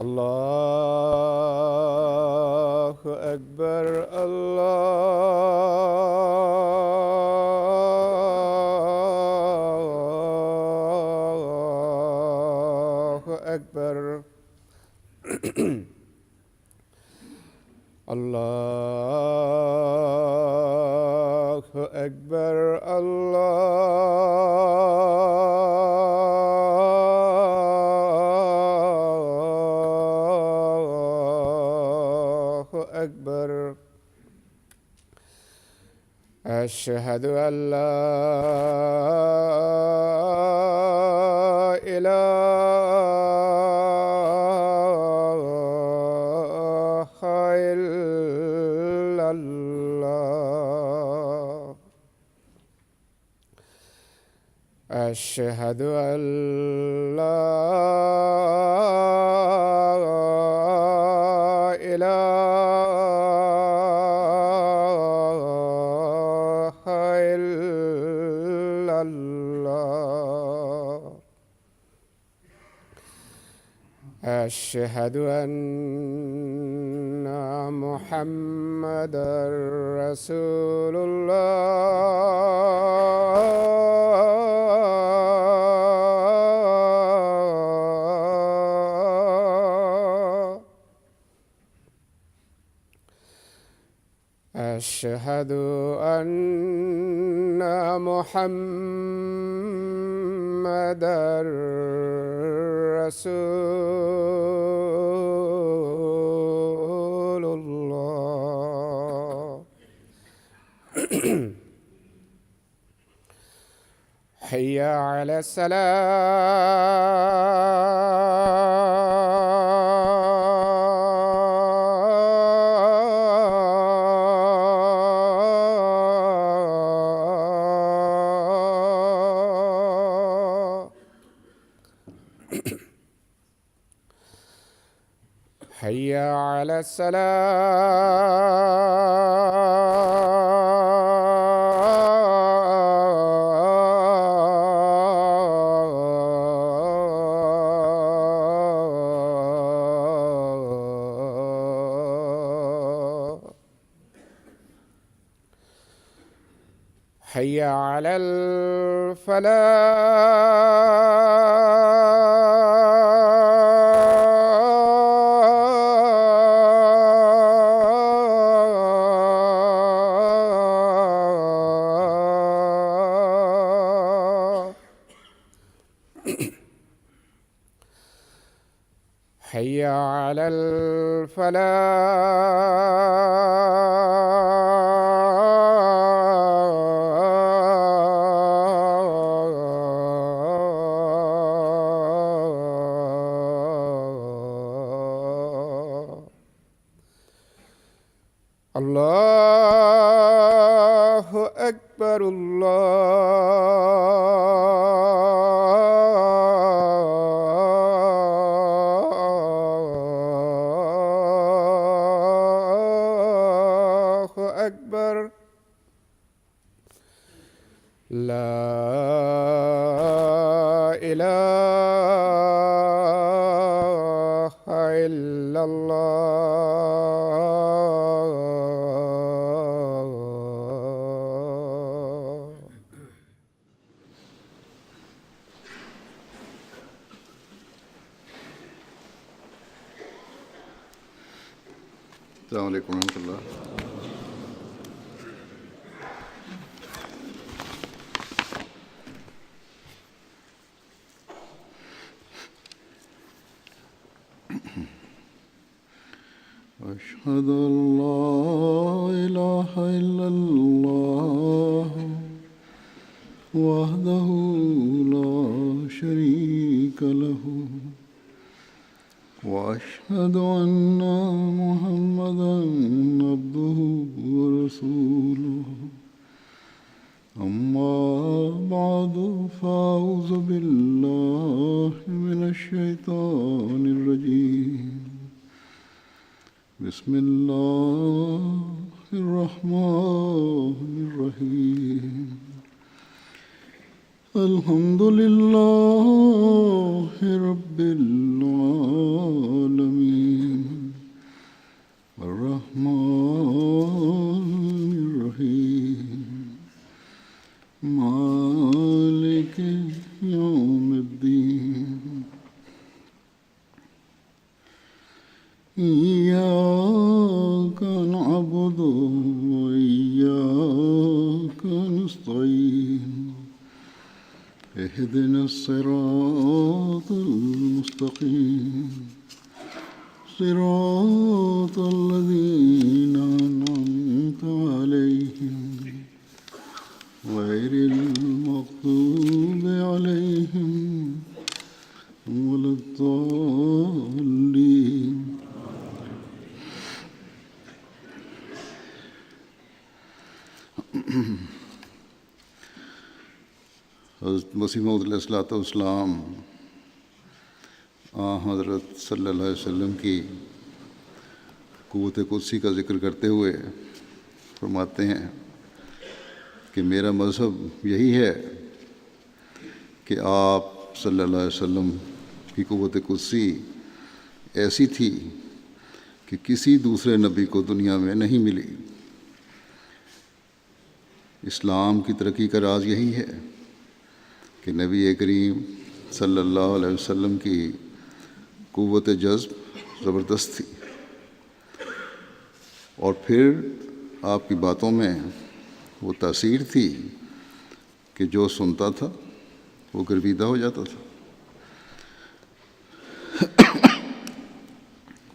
الله أكبر الله أكبر الله أكبر الله أكبر أشهد أن لا إله إلا الله أشهد أن لا إله إلا الله أشهد أن محمدًا رسول الله أشهد أن محمدًا رسول الله حي على الصلاة حي على الصلاة حي على الفلاح حي على الفلاح الله أكبر الله أكبر لا إله إلا الله السلام عليكم ورحمة الله. أشهد أن لا إله إلا الله وحده لا شريك له وأشهد أن محمدا عبده ورسوله أما بعد فأعوذ بالله من الشيطان الرجيم بسم الله الرحمن الرحيم الحمد لله رب العالمين الرحمن الرحيم مالك يوم الدين إياك نعبد وإياك نستعين اهدنا الصراط المستقيم صراط الذين أنعمت عليهم غير المغضوب عليهم ولا الضالين حضرت مسیح موعود علیہ الصلوۃ والسلام حضرت صلی اللہ علیہ وسلم کی قوت قدسی کا ذکر کرتے ہوئے فرماتے ہیں کہ میرا مذہب یہی ہے کہ آپ صلی اللہ علیہ وسلم کی قوت قدسی ایسی تھی کہ کسی دوسرے نبی کو دنیا میں نہیں ملی۔ اسلام کی ترقی کا راز یہی ہے کہ نبی کریم صلی اللہ علیہ وسلم کی قوت جذب زبردست تھی، اور پھر آپ کی باتوں میں وہ تاثیر تھی کہ جو سنتا تھا وہ گرویدہ ہو جاتا تھا۔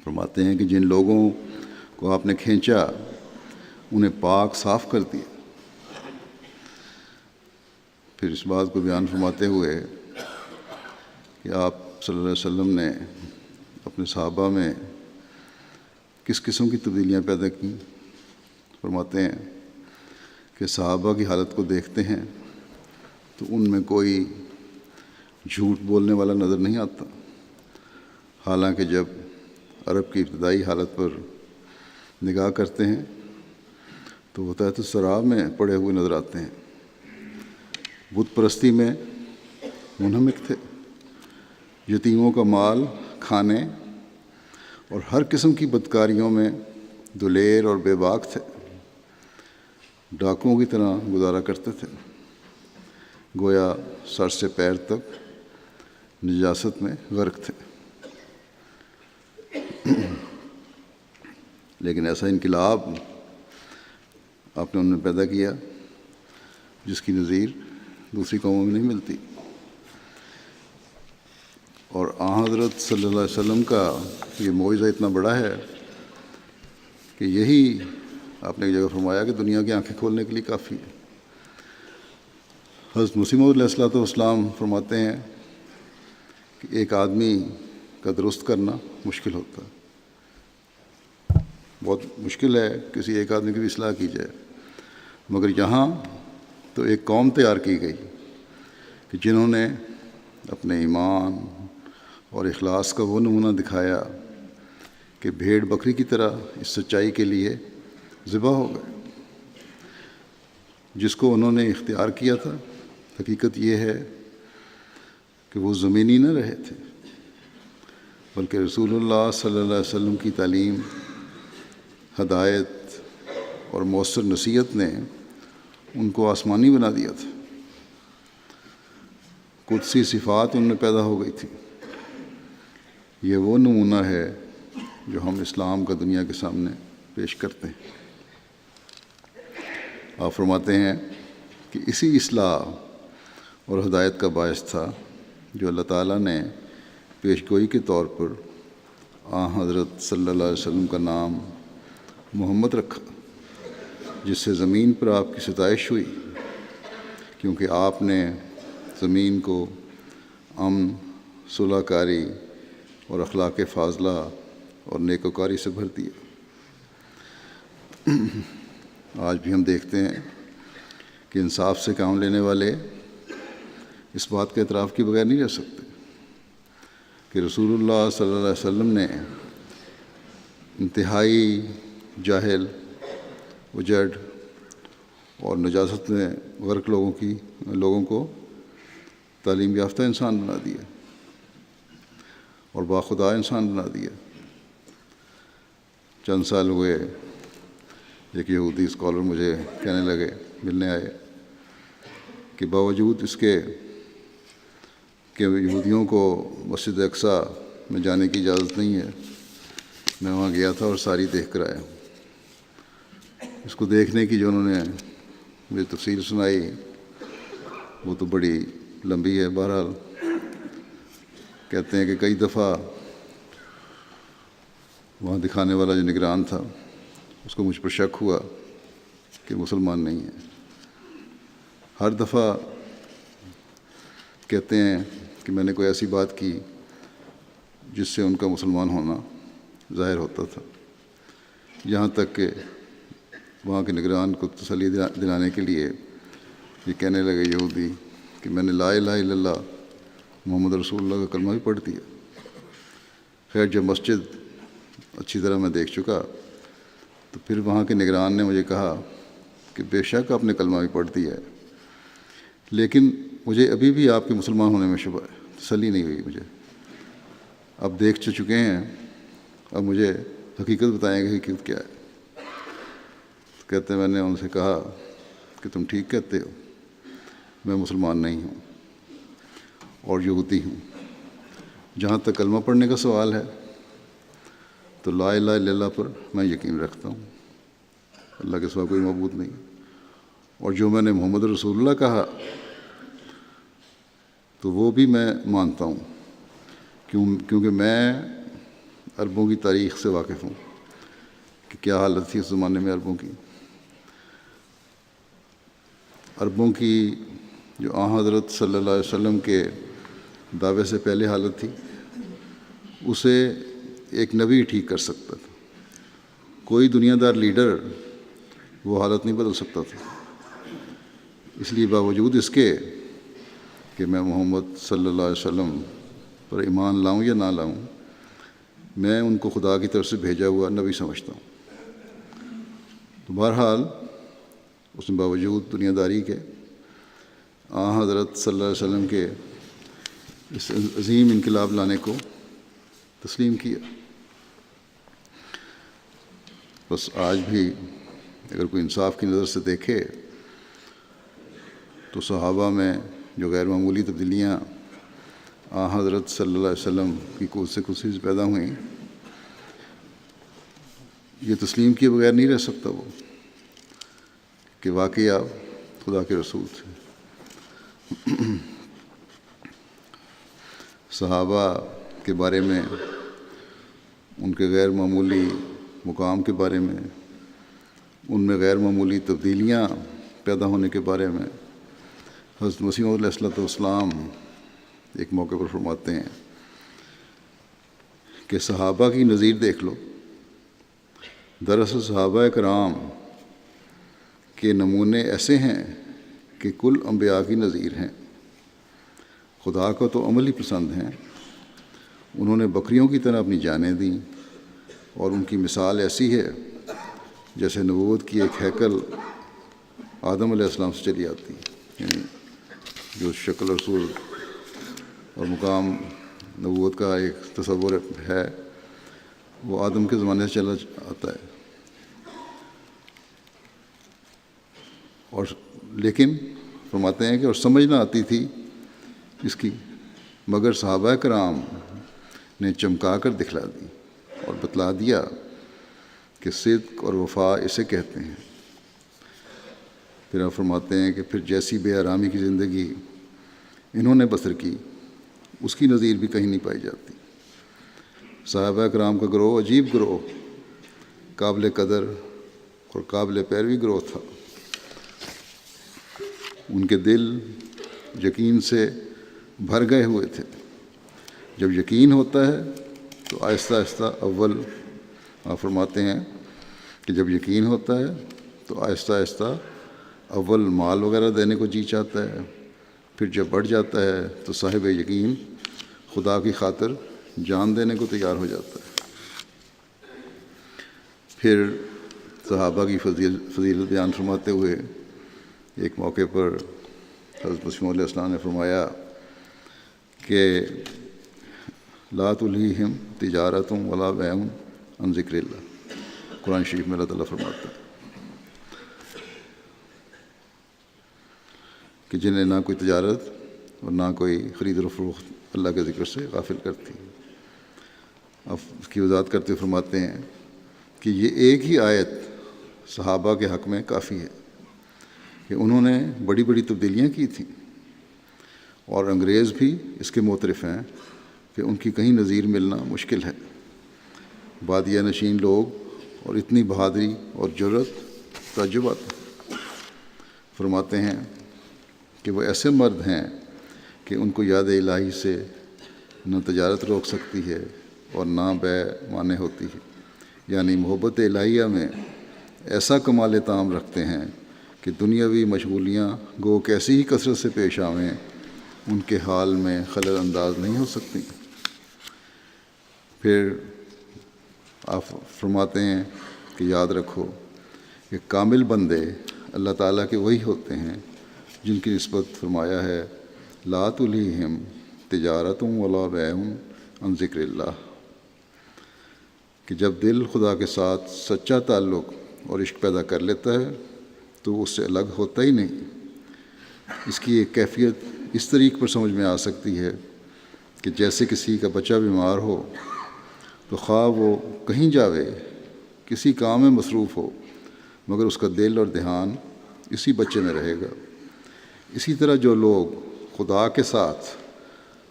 فرماتے ہیں کہ جن لوگوں کو آپ نے کھینچا انہیں پاک صاف کر دیا۔ پھر اس بات کو بیان فرماتے ہوئے کہ آپ صلی اللہ علیہ وسلم نے اپنے صحابہ میں کس قسم کی تبدیلیاں پیدا کیں۔ فرماتے ہیں کہ صحابہ کی حالت کو دیکھتے ہیں تو ان میں کوئی جھوٹ بولنے والا نظر نہیں آتا، حالانکہ جب عرب کی ابتدائی حالت پر نگاہ کرتے ہیں تو وہ تحت السراب میں پڑے ہوئے نظر آتے ہیں۔ بت پرستی میں منہمک تھے، یتیموں کا مال کھانے اور ہر قسم کی بدکاریوں میں دلیر اور بے باک تھے، ڈاکوؤں کی طرح گزارا کرتے تھے، گویا سر سے پیر تک نجاست میں غرق تھے۔ لیکن ایسا انقلاب آپ نے ان میں پیدا کیا جس کی نظیر دوسری قوموں میں نہیں ملتی، اور حضرت صلی اللہ علیہ وسلم کا یہ معجزہ اتنا بڑا ہے کہ یہی آپ نے ایک جگہ فرمایا کہ دنیا کی آنکھیں کھولنے کے لیے کافی ہے۔ حضرت مسیح موعود علیہ الصلوۃ والسلام فرماتے ہیں کہ ایک آدمی کا درست کرنا مشکل ہوتا ہے، بہت مشکل ہے کسی ایک آدمی کی بھی اصلاح کی جائے، مگر یہاں تو ایک قوم تیار کی گئی کہ جنہوں نے اپنے ایمان اور اخلاص کا وہ نمونہ دکھایا کہ بھیڑ بکری کی طرح اس سچائی کے لیے ذبح ہو گئے۔ جس کو انہوں نے اختیار کیا تھا، حقیقت یہ ہے کہ وہ زمینی نہ رہے تھے، بلکہ رسول اللہ صلی اللہ علیہ وسلم کی تعلیم، ہدایت اور مؤثر نصیحت نے ان کو آسمانی بنا دیا تھا۔ قدسی صفات ان میں پیدا ہو گئی تھی۔ یہ وہ نمونہ ہے جو ہم اسلام کا دنیا کے سامنے پیش کرتے ہیں۔ آپ فرماتے ہیں کہ اسی اصلاح اور ہدایت کا باعث تھا جو اللہ تعالیٰ نے پیش گوئی کے طور پر حضرت صلی اللہ علیہ وسلم کا نام محمد رکھا، جس سے زمین پر آپ کی ستائش ہوئی کیونکہ آپ نے زمین کو امن، صلح کاری اور اخلاق فاضلہ اور نیکوکاری سے بھر دیا۔ آج بھی ہم دیکھتے ہیں کہ انصاف سے کام لینے والے اس بات کے اعتراف کے بغیر نہیں رہ سکتے کہ رسول اللہ صلی اللہ علیہ وسلم نے انتہائی جاہل، اجڑ اور نجاست میں غرق لوگوں کو تعلیم یافتہ انسان بنا دیا اور باخدا انسان بنا دیا۔ چند سال ہوئے، ایک یہودی اسکالر مجھے کہنے لگے، ملنے آئے، کہ باوجود اس کے کہ یہودیوں کو مسجد اقصیٰ میں جانے کی اجازت نہیں ہے، میں وہاں گیا تھا اور ساری دیکھ کر آیا۔ اس کو دیکھنے کی جو انہوں نے مجھے تفصیل سنائی وہ تو بڑی لمبی ہے۔ بہرحال کہتے ہیں کہ کئی دفعہ وہاں دکھانے والا جو نگران تھا اس کو مجھ پر شک ہوا کہ مسلمان نہیں ہے۔ ہر دفعہ کہتے ہیں کہ میں نے کوئی ایسی بات کی جس سے ان کا مسلمان ہونا ظاہر ہوتا تھا، یہاں تک کہ وہاں کے نگران کو تسلی دلانے کے لیے یہ کہنے لگے یہودی کہ میں نے لا الہ الا اللہ محمد رسول اللہ کا کلمہ بھی پڑھ دیا۔ خیر جب مسجد اچھی طرح میں دیکھ چکا تو پھر وہاں کے نگران نے مجھے کہا کہ بے شک آپ نے کلمہ بھی پڑھ دیا ہے، لیکن مجھے ابھی بھی آپ کے مسلمان ہونے میں شبہ ہے، تسلی نہیں ہوئی مجھے۔ اب دیکھ چکے ہیں، اب مجھے حقیقت بتائیں کہ حقیقت کیا ہے۔ کہتے ہیں میں نے ان سے کہا کہ تم ٹھیک کہتے ہو، میں مسلمان نہیں ہوں اور یہودی ہوں۔ جہاں تک کلمہ پڑھنے کا سوال ہے تو لا الہ الا اللہ پر میں یقین رکھتا ہوں، اللہ کے سوا کوئی معبود نہیں، اور جو میں نے محمد رسول اللہ کہا تو وہ بھی میں مانتا ہوں، کیونکہ میں عربوں کی تاریخ سے واقف ہوں کہ کیا حالت تھی اس زمانے میں عربوں کی۔ عربوں کی جو حضرت صلی اللہ علیہ وسلم کے دعوے سے پہلے حالت تھی اسے ایک نبی ٹھیک کر سکتا تھا، کوئی دنیا دار لیڈر وہ حالت نہیں بدل سکتا تھا۔ اس لیے باوجود اس کے کہ میں محمد صلی اللہ علیہ وسلم پر ایمان لاؤں یا نہ لاؤں، میں ان کو خدا کی طرف سے بھیجا ہوا نبی سمجھتا ہوں۔ تو بہرحال اس نے باوجود دنیا داری کے حضرت صلی اللہ علیہ وسلم کے اس عظیم انقلاب لانے کو تسلیم کیا۔ بس آج بھی اگر کوئی انصاف کی نظر سے دیکھے تو صحابہ میں جو غیر معمولی تبدیلیاں حضرت صلی اللہ علیہ وسلم کی قوت سے کسی سے پیدا ہوئیں، یہ تسلیم کیے بغیر نہیں رہ سکتا وہ کہ واقعی آپ خدا کے رسول تھے۔ صحابہ کے بارے میں، ان کے غیر معمولی مقام کے بارے میں، ان میں غیر معمولی تبدیلیاں پیدا ہونے کے بارے میں حضرت مسیح علیہ الصلوۃ والسلام ایک موقع پر فرماتے ہیں کہ صحابہ کی نظیر دیکھ لو۔ دراصل صحابہ کرام کے نمونے ایسے ہیں کہ کل انبیاء کی نظیر ہیں۔ خدا کو تو عمل ہی پسند ہیں، انہوں نے بکریوں کی طرح اپنی جانیں دیں، اور ان کی مثال ایسی ہے جیسے نبوت کی ایک ہیکل آدم علیہ السلام سے چلی آتی، یعنی جو شکل اور صورت اور مقام نبوت کا ایک تصور ہے وہ آدم کے زمانے سے چلا آتا ہے۔ اور لیکن فرماتے ہیں کہ اور سمجھ نہ آتی تھی اس کی، مگر صحابہ کرام نے چمکا کر دکھلا دی اور بتلا دیا کہ صدق اور وفا اسے کہتے ہیں۔ پھر آپ فرماتے ہیں کہ پھر جیسی بے آرامی کی زندگی انہوں نے بسر کی اس کی نظیر بھی کہیں نہیں پائی جاتی۔ صحابہ کرام کا گروہ عجیب گروہ، قابل قدر اور قابل پیروی گروہ تھا۔ ان کے دل یقین سے بھر گئے ہوئے تھے۔ جب یقین ہوتا ہے تو آہستہ آہستہ آپ فرماتے ہیں کہ جب یقین ہوتا ہے تو آہستہ آہستہ مال وغیرہ دینے کو جی چاہتا ہے، پھر جب بڑھ جاتا ہے تو صاحب یقین خدا کی خاطر جان دینے کو تیار ہو جاتا ہے۔ پھر صحابہ کی فضیلت بیان فرماتے ہوئے ایک موقع پر حضرت مسیح علیہ السلام نے فرمایا کہ لا تلہیہم تجارت ولا بیع عن ذکر اللہ۔ قرآن شریف میں اللہ تعالیٰ فرماتا ہے کہ جنہیں نہ کوئی تجارت اور نہ کوئی خرید و فروخت اللہ کے ذکر سے غافل کرتی۔ اب اس کی وضاحت کرتے ہوئے فرماتے ہیں کہ یہ ایک ہی آیت صحابہ کے حق میں کافی ہے کہ انہوں نے بڑی بڑی تبدیلیاں کی تھیں، اور انگریز بھی اس کے معترف ہیں کہ ان کی کہیں نظیر ملنا مشکل ہے۔ بادیہ نشین لوگ اور اتنی بہادری اور جرأت تعجب آتا ہے۔ فرماتے ہیں کہ وہ ایسے مرد ہیں کہ ان کو یاد الہی سے نہ تجارت روک سکتی ہے اور نہ بیع مانع ہوتی ہے، یعنی محبت الہیہ میں ایسا کمال تام رکھتے ہیں کہ دنیاوی مشغولیاں گو کیسی ہی کثرت سے پیش آویں ان کے حال میں خلل انداز نہیں ہو سکتی۔ پھر آپ فرماتے ہیں کہ یاد رکھو کہ کامل بندے اللہ تعالیٰ کے وہی ہوتے ہیں جن کی نسبت فرمایا ہے لا تلہیہم تجارت ولا بیع عن ذکر اللہ، کہ جب دل خدا کے ساتھ سچا تعلق اور عشق پیدا کر لیتا ہے تو وہ اس سے الگ ہوتا ہی نہیں۔ اس کی ایک کیفیت اس طریق پر سمجھ میں آ سکتی ہے کہ جیسے کسی کا بچہ بیمار ہو تو خواہ وہ کہیں جاوے، کسی کام میں مصروف ہو، مگر اس کا دل اور دھیان اسی بچے میں رہے گا۔ اسی طرح جو لوگ خدا کے ساتھ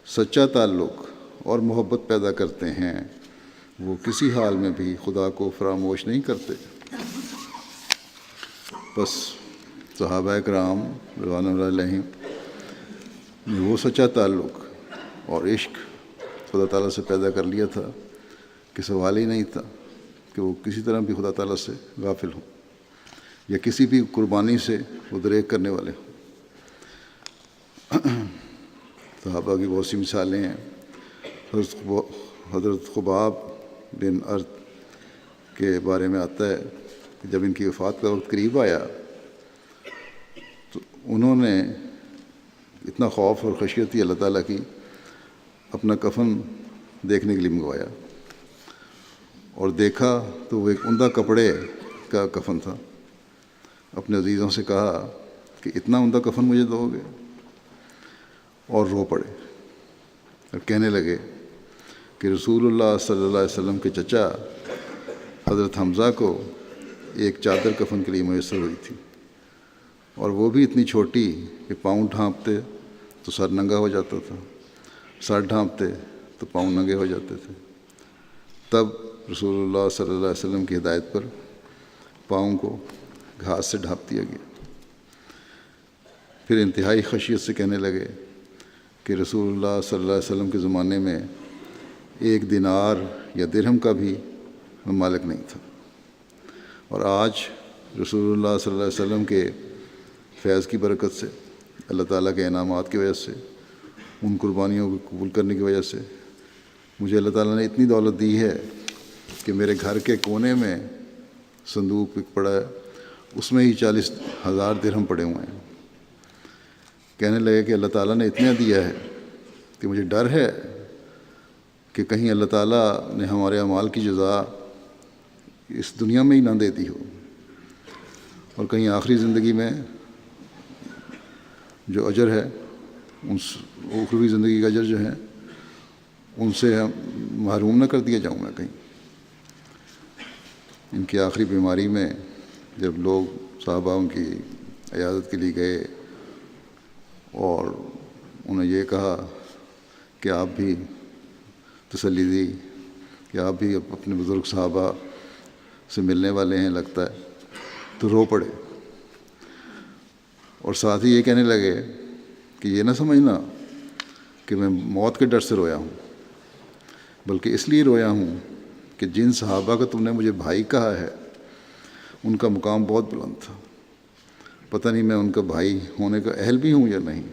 سچا تعلق اور محبت پیدا کرتے ہیں وہ کسی حال میں بھی خدا کو فراموش نہیں کرتے۔ بس صحابہ کرام رضوان اللہ علیہم نے وہ سچا تعلق اور عشق خدا تعالیٰ سے پیدا کر لیا تھا کہ سوال ہی نہیں تھا کہ وہ کسی طرح بھی خدا تعالیٰ سے غافل ہوں یا کسی بھی قربانی سے وہ دریغ کرنے والے ہوں۔ صحابہ کی بہت سی مثالیں ہیں۔ حضرت خباب بن ارد کے بارے میں آتا ہے کہ جب ان کی وفات کا وقت قریب آیا تو انہوں نے اتنا خوف اور خشیت تھی اللہ تعالیٰ کی، اپنا کفن دیکھنے کے لیے منگوایا اور دیکھا تو وہ ایک عمدہ کپڑے کا کفن تھا۔ اپنے عزیزوں سے کہا کہ اتنا عمدہ کفن مجھے دو گے، اور رو پڑے اور کہنے لگے کہ رسول اللہ صلی اللہ علیہ وسلم کے چچا حضرت حمزہ کو ایک چادر کفن کے لیے میسر ہوئی تھی، اور وہ بھی اتنی چھوٹی کہ پاؤں ڈھانپتے تو سر ننگا ہو جاتا تھا، سر ڈھانپتے تو پاؤں ننگے ہو جاتے تھے۔ تب رسول اللہ صلی اللہ علیہ وسلم کی ہدایت پر پاؤں کو گھاس سے ڈھانپ دیا گیا۔ پھر انتہائی خشیت سے کہنے لگے کہ رسول اللہ صلی اللہ علیہ وسلم کے زمانے میں ایک دینار یا درہم کا بھی مالک نہیں تھا، اور آج رسول اللہ صلی اللہ علیہ وسلم کے فیض کی برکت سے، اللہ تعالیٰ کے انعامات کی وجہ سے، ان قربانیوں کو قبول کرنے کی وجہ سے مجھے اللہ تعالیٰ نے اتنی دولت دی ہے کہ میرے گھر کے کونے میں صندوق پڑا ہے، اس میں ہی 40,000 درہم پڑے ہوئے ہیں۔ کہنے لگے کہ اللہ تعالیٰ نے اتنا دیا ہے کہ مجھے ڈر ہے کہ کہیں اللہ تعالیٰ نے ہمارے اعمال کی جزا اس دنیا میں ہی نہ دے دی ہو، اور کہیں آخری زندگی میں جو اجر ہے، ان اخروی زندگی کا اجر جو ہے، ان سے محروم نہ کر دیا جاؤں میں کہیں۔ ان کی آخری بیماری میں جب لوگ صحابہ ان کی عیادت کے لیے گئے اور انہیں یہ کہا کہ آپ بھی تسلی دی کہ آپ بھی اپنے بزرگ صحابہ سے ملنے والے ہیں لگتا ہے، تو رو پڑے اور ساتھ ہی یہ کہنے لگے کہ یہ نہ سمجھنا کہ میں موت کے ڈر سے رویا ہوں، بلکہ اس لیے رویا ہوں کہ جن صحابہ کا تم نے مجھے بھائی کہا ہے ان کا مقام بہت بلند تھا، پتہ نہیں میں ان کا بھائی ہونے کا اہل بھی ہوں یا نہیں۔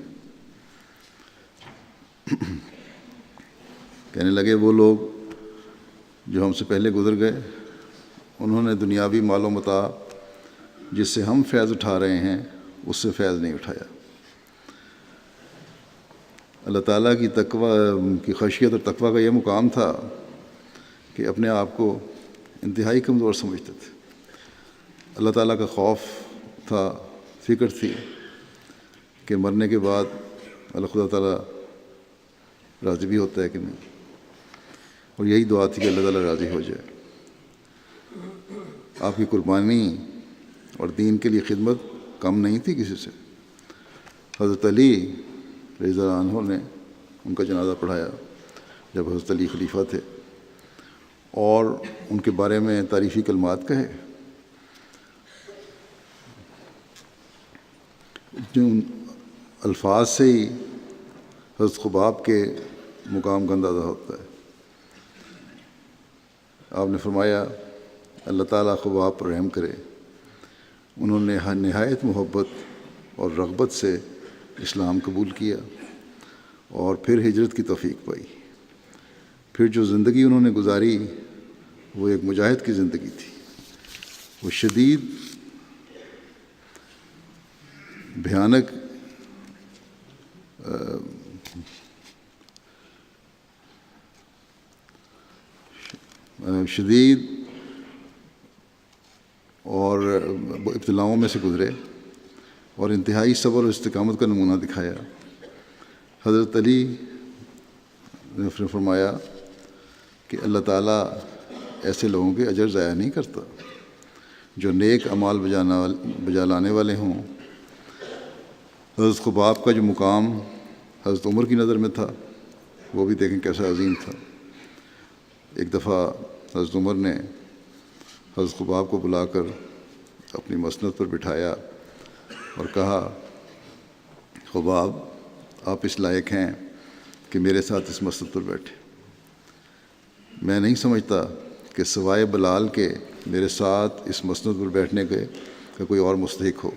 کہنے لگے وہ لوگ جو ہم سے پہلے گزر گئے انہوں نے دنیاوی مال و متاع جس سے ہم فیض اٹھا رہے ہیں اس سے فیض نہیں اٹھایا۔ اللہ تعالیٰ کی تقوی کی خشیت اور تقوی کا یہ مقام تھا کہ اپنے آپ کو انتہائی کمزور سمجھتے تھے۔ اللہ تعالیٰ کا خوف تھا، فکر تھی کہ مرنے کے بعد اللہ خدا تعالیٰ راضی بھی ہوتا ہے کہ نہیں، اور یہی دعا تھی کہ اللہ تعالیٰ راضی ہو جائے۔ آپ کی قربانی اور دین کے لیے خدمت کم نہیں تھی کسی سے۔ حضرت علی رضی اللہ عنہ نے ان کا جنازہ پڑھایا جب حضرت علی خلیفہ تھے، اور ان کے بارے میں تعریفی کلمات کہے۔ جو الفاظ سے ہی حضرت خباب کے مقام کا اندازہ ہوتا ہے۔ آپ نے فرمایا اللہ تعالیٰ خباب پر رحم کرے، انہوں نے نہایت محبت اور رغبت سے اسلام قبول کیا اور پھر ہجرت کی توفیق پائی۔ پھر جو زندگی انہوں نے گزاری وہ ایک مجاہد کی زندگی تھی۔ وہ شدید بھیانک شدید اور ابتلاؤں میں سے گزرے اور انتہائی صبر و استقامت کا نمونہ دکھایا۔ حضرت علی نے فرمایا کہ اللہ تعالیٰ ایسے لوگوں کے اجر ضائع نہیں کرتا جو نیک اعمال بجا لانے والے ہوں۔ حضرت خباب کا جو مقام حضرت عمر کی نظر میں تھا وہ بھی دیکھیں کیسا عظیم تھا۔ ایک دفعہ حضرت عمر نے حضرت خباب کو بلا کر اپنی مسند پر بٹھایا اور کہا خباب آپ اس لائق ہیں کہ میرے ساتھ اس مسند پر بیٹھے، میں نہیں سمجھتا کہ سوائے بلال کے میرے ساتھ اس مسند پر بیٹھنے کا کوئی اور مستحق ہو۔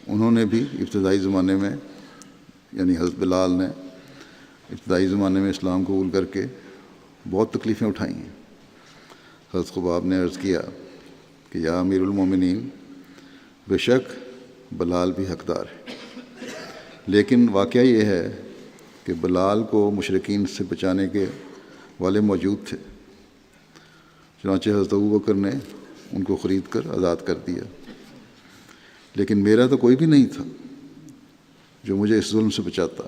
انہوں نے بھی ابتدائی زمانے میں یعنی حضرت بلال نے ابتدائی زمانے میں اسلام قبول کر کے بہت تکلیفیں اٹھائی ہیں۔ حضرت خباب نے عرض کیا کہ یا امیر المومنین، بے شک بلال بھی حقدار ہے، لیکن واقعہ یہ ہے کہ بلال کو مشرکین سے بچانے کے والے موجود تھے، چنانچہ حضرت ابوبکر نے ان کو خرید کر آزاد کر دیا، لیکن میرا تو کوئی بھی نہیں تھا جو مجھے اس ظلم سے بچاتا۔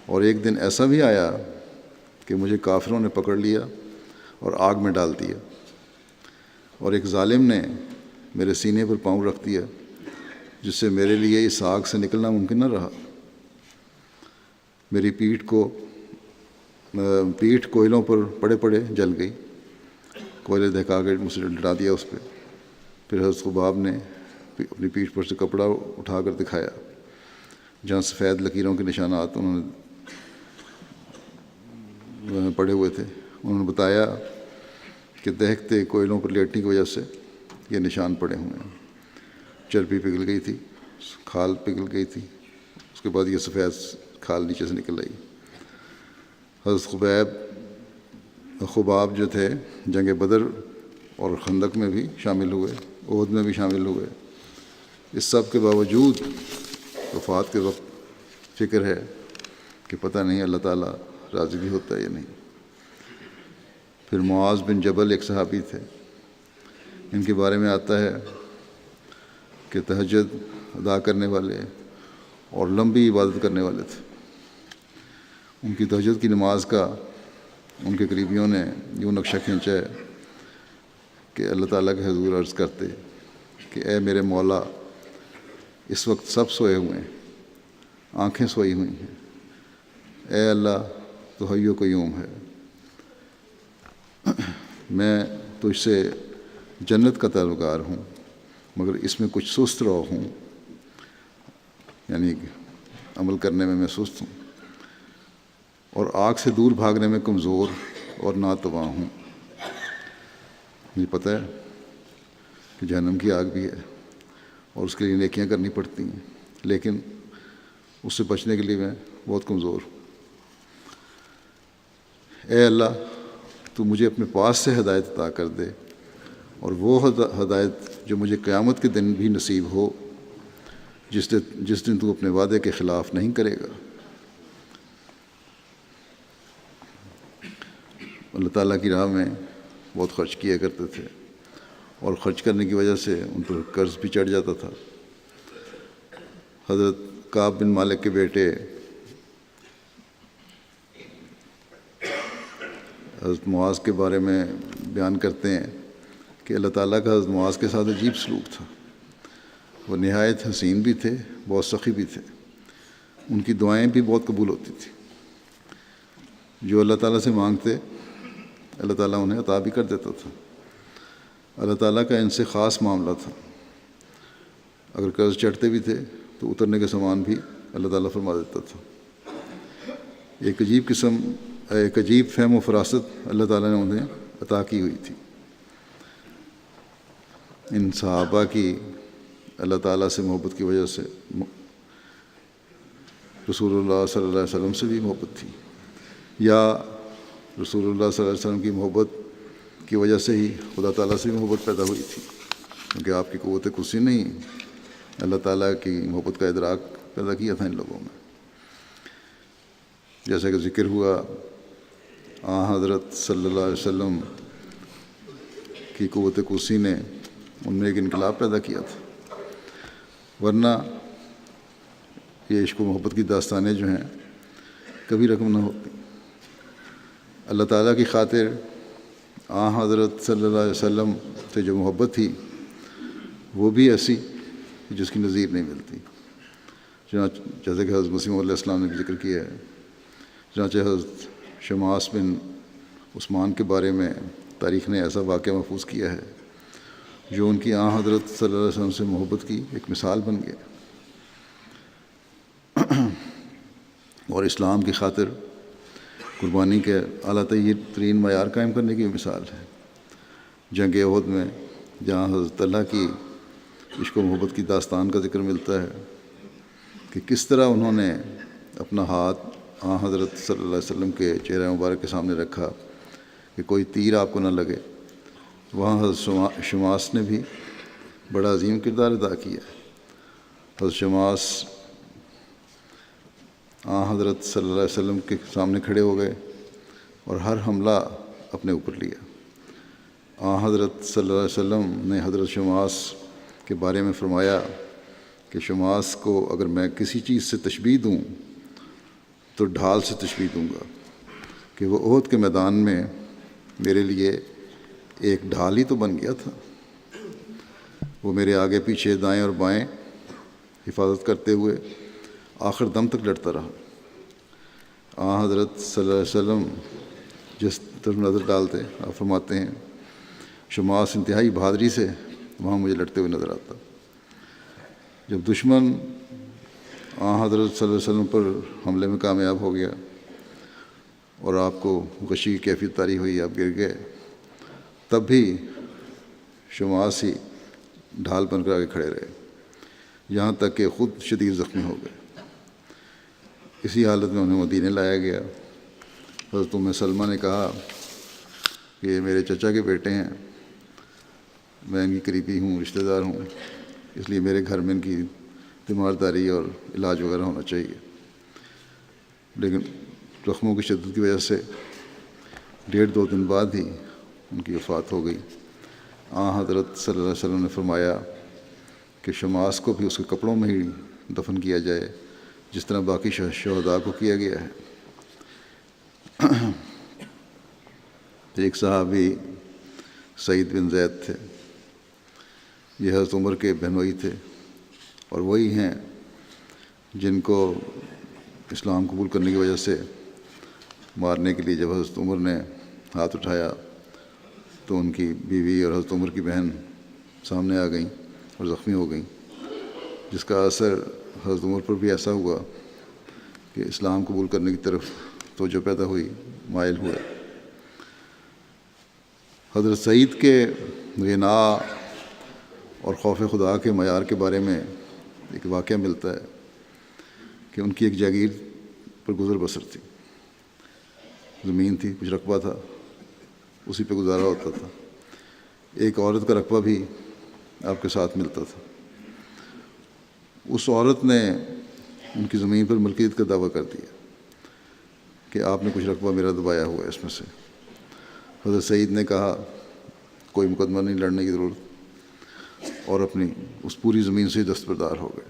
اور ایک دن ایسا بھی آیا کہ مجھے کافروں نے پکڑ لیا اور آگ میں ڈال دیا، اور ایک ظالم نے میرے سینے پر پاؤں رکھ دیا جس سے میرے لیے اس آگ سے نکلنا ممکن نہ رہا۔ میری پیٹھ کوئلوں پر پڑے پڑے جل گئی، کوئلے دہکا کے مجھ سے لٹا دیا اس پہ۔ پھر حضرت خباب نے اپنی پیٹھ پر سے کپڑا اٹھا کر دکھایا جہاں سفید لکیروں کے نشانات انہوں نے پڑے ہوئے تھے۔ انہوں نے بتایا کہ دہکتے کوئلوں پر لیٹنے کی وجہ سے یہ نشان پڑے ہوئے ہیں، چربی پگھل گئی تھی، کھال پگھل گئی تھی، اس کے بعد یہ سفید کھال نیچے سے نکل آئی۔ حضرت خباب جو تھے جنگ بدر اور خندق میں بھی شامل ہوئے، احد میں بھی شامل ہوئے۔ اس سب کے باوجود وفات کے وقت فکر ہے کہ پتہ نہیں اللہ تعالیٰ راضی بھی ہوتا ہے یا نہیں۔ پھر معاذ بن جبل ایک صحابی تھے، ان کے بارے میں آتا ہے کہ تہجد ادا کرنے والے اور لمبی عبادت کرنے والے تھے۔ ان کی تہجد کی نماز کا ان کے قریبیوں نے یوں نقشہ کھینچا ہے کہ اللہ تعالیٰ کے حضور عرض کرتے کہ اے میرے مولا، اس وقت سب سوئے ہوئے ہیں، آنکھیں سوئی ہوئی ہیں، اے اللہ تو حی و قیوم ہے، میں تجھ سے جنت کا طلبگار ہوں، مگر اس میں کچھ سست رو ہوں یعنی عمل کرنے میں میں سست ہوں، اور آگ سے دور بھاگنے میں کمزور اور ناتواں ہوں۔ مجھے پتہ ہے کہ جہنم کی آگ بھی ہے اور اس کے لیے نیکیاں کرنی پڑتی ہیں، لیکن اس سے بچنے کے لیے میں بہت کمزور ہوں۔ اے اللہ، تو مجھے اپنے پاس سے ہدایت عطا کر دے، اور وہ ہدایت جو مجھے قیامت کے دن بھی نصیب ہو، جس دن تو اپنے وعدے کے خلاف نہیں کرے گا۔ اللہ تعالیٰ کی راہ میں بہت خرچ کیا کرتے تھے، اور خرچ کرنے کی وجہ سے ان پر قرض بھی چڑھ جاتا تھا۔ حضرت کعب بن مالک کے بیٹے حضرت معاذ کے بارے میں بیان کرتے ہیں کہ اللہ تعالیٰ کا حضرت معاذ کے ساتھ عجیب سلوک تھا۔ وہ نہایت حسین بھی تھے، بہت سخی بھی تھے، ان کی دعائیں بھی بہت قبول ہوتی تھیں۔ جو اللہ تعالیٰ سے مانگتے اللہ تعالیٰ انہیں عطا بھی کر دیتا تھا۔ اللہ تعالیٰ کا ان سے خاص معاملہ تھا، اگر قرض چڑھتے بھی تھے تو اترنے کے سامان بھی اللہ تعالیٰ فرما دیتا تھا۔ ایک عجیب فہم و فراست اللہ تعالیٰ نے انہیں عطا کی ہوئی تھی۔ ان صحابہ کی اللہ تعالیٰ سے محبت کی وجہ سے رسول اللہ صلی اللہ علیہ وسلم سے بھی محبت تھی، یا رسول اللہ صلی اللہ علیہ وسلم کی محبت کی وجہ سے ہی خدا تعالیٰ سے بھی محبت پیدا ہوئی تھی، کیونکہ آپ کی قوت کرسی نے اللہ تعالیٰ کی محبت کا ادراک پیدا کیا تھا ان لوگوں میں۔ جیسا کہ ذکر ہوا، حضرت صلی اللہ علیہ وسلم کی قوت کرسی نے ان میں ایک انقلاب پیدا کیا تھا، ورنہ یہ عشق و محبت کی داستانیں جو ہیں کبھی رقم نہ ہوتی۔ اللہ تعالیٰ کی خاطر حضرت صلی اللہ علیہ وسلم سے جو محبت تھی وہ بھی ایسی جس کی نظیر نہیں ملتی، جیسے کہ حضرت مسیح علیہ السلام نے بھی ذکر کیا ہے۔ چنانچہ حضرت شماس بن عثمان کے بارے میں تاریخ نے ایسا واقعہ محفوظ کیا ہے جو ان کی حضرت صلی اللہ علیہ وسلم سے محبت کی ایک مثال بن گیا، اور اسلام کی خاطر قربانی کے اعلیٰ ترین معیار قائم کرنے کی مثال ہے۔ جنگ احد میں جہاں حضرت اللہ کی عشق و محبت کی داستان کا ذکر ملتا ہے کہ کس طرح انہوں نے اپنا ہاتھ حضرت صلی اللہ علیہ وسلم کے چہرہ مبارک کے سامنے رکھا کہ کوئی تیر آپ کو نہ لگے، وہاں حضرت شماس نے بھی بڑا عظیم کردار ادا کیا۔ حضرت شماس حضرت صلی اللہ علیہ وسلم کے سامنے کھڑے ہو گئے اور ہر حملہ اپنے اوپر لیا۔ حضرت صلی اللہ علیہ وسلم نے حضرت شماس کے بارے میں فرمایا کہ شماس کو اگر میں کسی چیز سے تشبیہ دوں تو ڈھال سے تشبیہ دوں گا، کہ وہ احد کے میدان میں میرے لیے ایک ڈھال ہی تو بن گیا تھا۔ وہ میرے آگے پیچھے دائیں اور بائیں حفاظت کرتے ہوئے آخر دم تک لڑتا رہا۔ حضرت صلی اللہ علیہ وسلم جس طرف نظر ڈالتے آپ فرماتے ہیں شماس انتہائی بہادری سے وہاں مجھے لڑتے ہوئے نظر آتا۔ جب دشمن حضرت صلی اللہ علیہ وسلم پر حملے میں کامیاب ہو گیا اور آپ کو غشی کی کیفیت طاری ہوئی، آپ گر گئے، تب بھی شماس ہی ڈھال بن کر آگے کھڑے رہے، یہاں تک کہ خود شدید زخمی ہو گئے۔ اسی حالت میں انہیں مدینے لایا گیا۔ حضرت ام سلمہ نے کہا کہ یہ میرے چچا کے بیٹے ہیں، میں ان کی قریبی ہوں، رشتہ دار ہوں، اس لیے میرے گھر میں ان کی تیمارداری اور علاج وغیرہ ہونا چاہیے۔ لیکن زخموں کی شدت کی وجہ سے 1.5-2 دن بعد ہی ان کی وفات ہو گئی۔ حضرت صلی اللہ علیہ وسلم نے فرمایا کہ شماس کو بھی اس کے کپڑوں میں ہی دفن کیا جائے جس طرح باقی شہداء کو کیا گیا ہے۔ ایک صحابی سعید بن زید تھے، یہ حضرت عمر کے بہنوئی تھے، اور وہی ہیں جن کو اسلام قبول کرنے کی وجہ سے مارنے کے لیے جب حضرت عمر نے ہاتھ اٹھایا تو ان کی بیوی اور حضرت عمر کی بہن سامنے آ گئیں اور زخمی ہو گئیں، جس کا اثر حضرت عمر پر بھی ایسا ہوا کہ اسلام قبول کرنے کی طرف توجہ پیدا ہوئی، مائل ہوئے۔ حضرت سعید کے غنا اور خوف خدا کے معیار کے بارے میں ایک واقعہ ملتا ہے کہ ان کی ایک جاگیر پر گزر بسر تھی، زمین تھی، کچھ رقبہ تھا، اسی پہ گزارا ہوتا تھا۔ ایک عورت کا رقبہ بھی آپ کے ساتھ ملتا تھا۔ اس عورت نے ان کی زمین پر ملکیت کا دعویٰ کر دیا کہ آپ نے کچھ رقبہ میرا دبایا ہوا ہے اس میں سے۔ حضرت سعید نے کہا کوئی مقدمہ نہیں لڑنے کی ضرورت، اور اپنی اس پوری زمین سے دستبردار ہو گئے۔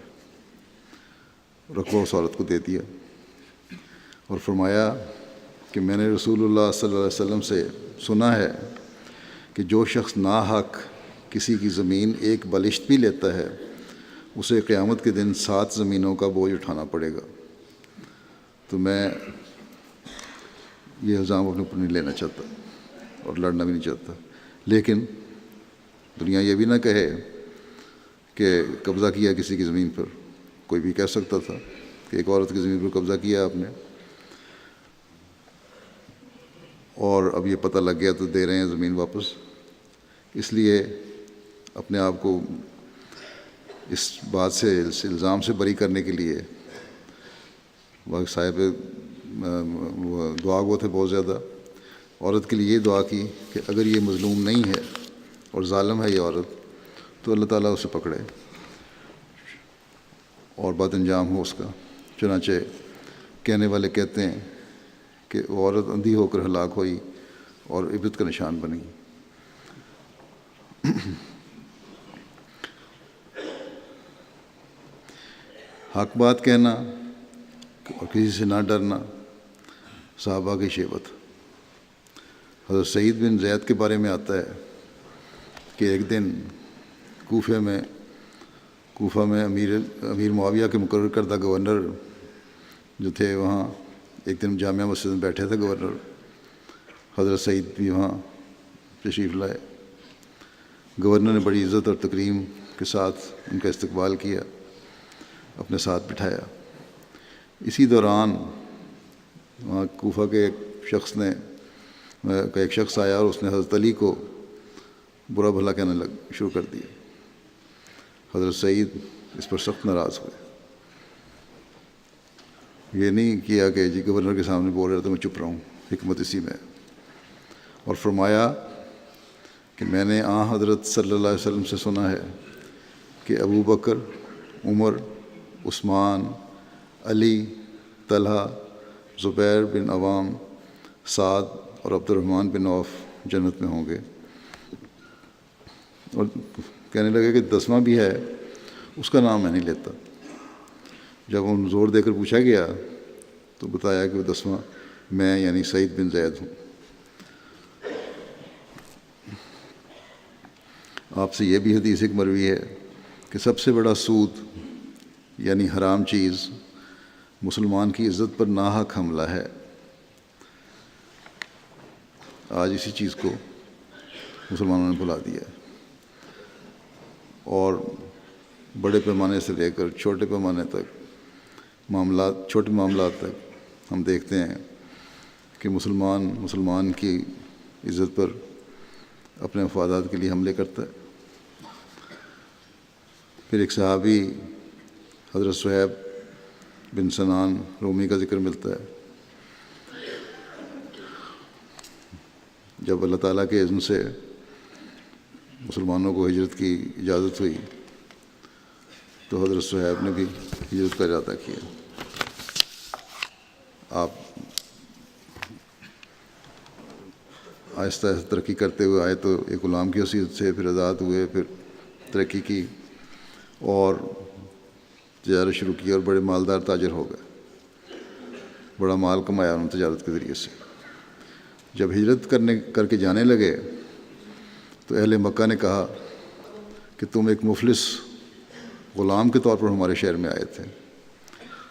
رقبہ اس عورت کو دے دیا اور فرمایا کہ میں نے رسول اللہ صلی اللہ علیہ وسلم سے سنا ہے کہ جو شخص ناحق کسی کی زمین ایک بالشت بھی لیتا ہے اسے قیامت کے دن 7 زمینوں کا بوجھ اٹھانا پڑے گا۔ تو میں یہ الزام اپنے اوپر نہیں لینا چاہتا اور لڑنا بھی نہیں چاہتا، لیکن دنیا یہ بھی نہ کہے کہ قبضہ کیا کسی کی زمین پر۔ کوئی بھی کہہ سکتا تھا کہ ایک عورت کی زمین پر قبضہ کیا آپ نے، اور اب یہ پتہ لگ گیا تو دے رہے ہیں زمین واپس۔ اس لیے اپنے آپ کو اس بات سے، اس الزام سے بری کرنے کے لیے واقع صاحب دعا گو تھے بہت زیادہ۔ عورت کے لیے یہ دعا کی کہ اگر یہ مظلوم نہیں ہے اور ظالم ہے یہ عورت تو اللہ تعالیٰ اسے پکڑے اور بد انجام ہو اس کا۔ چنانچہ کہنے والے کہتے ہیں کہ وہ عورت اندھی ہو کر ہلاک ہوئی اور عبرت کا نشان بنی۔ حق بات کہنا اور کسی سے نہ ڈرنا صحابہ کی شیبت۔ حضرت سعید بن زید کے بارے میں آتا ہے کہ ایک دن کوفہ میں امیر معاویہ کے مقرر کردہ گورنر جو تھے وہاں ایک دن جامعہ مسجد میں بیٹھے تھے گورنر، حضرت سعید بھی وہاں تشریف لائے۔ گورنر نے بڑی عزت اور تکریم کے ساتھ ان کا استقبال کیا، اپنے ساتھ بٹھایا۔ اسی دوران وہاں کوفہ کے ایک شخص آیا اور اس نے حضرت علی کو برا بھلا کہنے شروع کر دیا۔ حضرت سعید اس پر سخت ناراض ہوئے۔ یہ نہیں کیا کہ جی گورنر کے سامنے بول رہے تو میں چپ رہا ہوں، حکمت اسی میں، اور فرمایا کہ میں نے حضرت صلی اللہ علیہ وسلم سے سنا ہے کہ ابو بکر، عمر، عثمان، علی، طلحہ، زبیر بن عوام، سعد اور عبد الرحمن بن عوف جنت میں ہوں گے۔ اور کہنے لگے کہ 10واں بھی ہے، اس کا نام میں نہیں لیتا۔ جب ان زور دے کر پوچھا گیا تو بتایا کہ وہ 10واں میں یعنی سعید بن زید ہوں۔ آپ سے یہ بھی حدیث ایک مروی ہے کہ سب سے بڑا سود یعنی حرام چیز مسلمان کی عزت پر ناحق حملہ ہے۔ آج اسی چیز کو مسلمانوں نے بھلا دیا ہے، اور بڑے پیمانے سے لے کر چھوٹے پیمانے تک چھوٹے معاملات تک ہم دیکھتے ہیں کہ مسلمان کی عزت پر اپنے مفادات کے لیے حملے کرتا ہے۔ پھر ایک صحابی حضرت صہیب بن سنان رومی کا ذکر ملتا ہے۔ جب اللہ تعالیٰ کے اذن سے مسلمانوں کو ہجرت کی اجازت ہوئی تو حضرت صہیب نے بھی ہجرت کا ارادہ کیا۔ آپ آہستہ آہستہ ترقی کرتے ہوئے آئے تو ایک غلام کی حیثیت سے پھر آزاد ہوئے، پھر ترقی کی اور تجارت شروع کی اور بڑے مالدار تاجر ہو گئے۔ بڑا مال کمایا انہوں نے تجارت کے ذریعے سے۔ جب ہجرت کر کے جانے لگے تو اہل مکہ نے کہا کہ تم ایک مفلس غلام کے طور پر ہمارے شہر میں آئے تھے،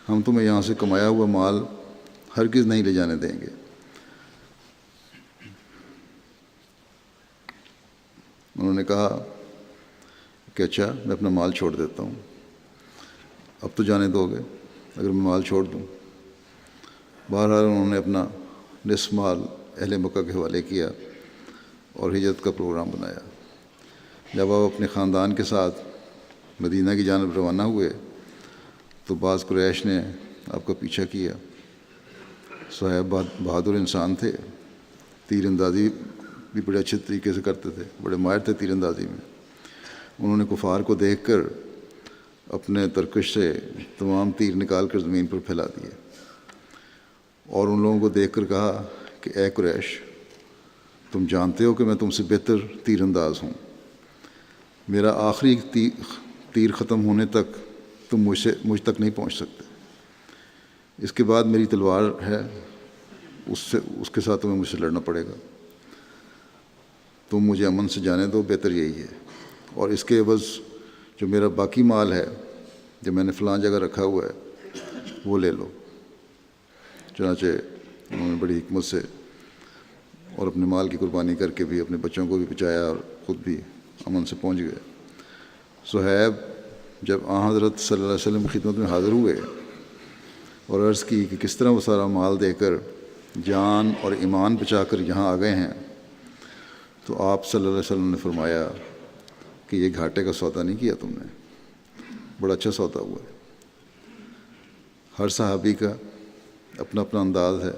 ہم تمہیں یہاں سے کمایا ہوا مال ہرگز نہیں لے جانے دیں گے۔ انہوں نے کہا کہ اچھا میں اپنا مال چھوڑ دیتا ہوں۔ اب تو جانے دو گے اگر میں مال چھوڑ دوں؟ بہرحال انہوں نے اپنا نصف مال اہل مکہ کے حوالے کیا اور ہجرت کا پروگرام بنایا۔ جب آپ اپنے خاندان کے ساتھ مدینہ کی جانب روانہ ہوئے تو بعض قریش نے آپ کا پیچھا کیا۔ صہیب بہادر انسان تھے، تیر اندازی بھی بڑے اچھے طریقے سے کرتے تھے، بڑے ماہر تھے تیر اندازی میں۔ انہوں نے کفار کو دیکھ کر اپنے ترکش سے تمام تیر نکال کر زمین پر پھیلا دیے اور ان لوگوں کو دیکھ کر کہا کہ اے قریش، تم جانتے ہو کہ میں تم سے بہتر تیر انداز ہوں، میرا آخری تیر ختم ہونے تک تم مجھ تک نہیں پہنچ سکتے، اس کے بعد میری تلوار ہے، اس کے ساتھ تمہیں مجھ سے لڑنا پڑے گا، تم مجھے امن سے جانے دو، بہتر یہی ہے، اور اس کے عوض جو میرا باقی مال ہے جو میں نے فلاں جگہ رکھا ہوا ہے وہ لے لو۔ چنانچہ انہوں نے بڑی حکمت سے اور اپنے مال کی قربانی کر کے بھی اپنے بچوں کو بھی بچایا اور خود بھی امن سے پہنچ گئے۔ صہیب جب حضرت صلی اللہ علیہ وسلم کی خدمت میں حاضر ہوئے اور عرض کی کہ کس طرح وہ سارا مال دے کر جان اور ایمان بچا کر یہاں آ گئے ہیں، تو آپ صلی اللہ علیہ وسلم نے فرمایا کہ یہ گھاٹے کا سودا نہیں کیا تم نے، بڑا اچھا سودا ہوا ہے۔ ہر صحابی کا اپنا اپنا انداز ہے۔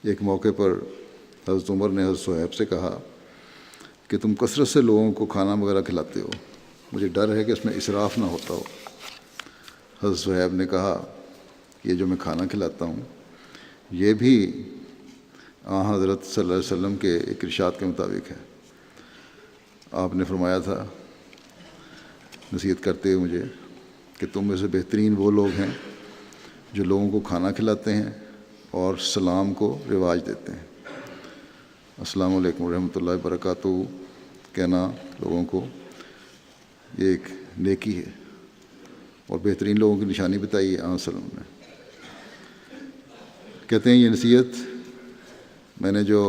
ایک موقع پر حضرت عمر نے حضرت صہیب سے کہا کہ تم کثرت سے لوگوں کو کھانا وغیرہ کھلاتے ہو، مجھے ڈر ہے کہ اس میں اسراف نہ ہوتا ہو۔ حضرت صہیب نے کہا یہ جو میں کھانا کھلاتا ہوں یہ بھی حضرت صلی اللہ علیہ وسلم کے ایک ارشاد کے مطابق ہے۔ آپ نے فرمایا تھا نصیحت کرتے ہوئے مجھے کہ تم میں سے بہترین وہ لوگ ہیں جو لوگوں کو کھانا کھلاتے ہیں اور سلام کو رواج دیتے ہیں۔ السلام علیکم ورحمۃ اللہ وبرکاتہ کہنا لوگوں کو یہ ایک نیکی ہے اور بہترین لوگوں کی نشانی بتائی ہے وسلم نے۔ کہتے ہیں یہ نصیحت میں نے جو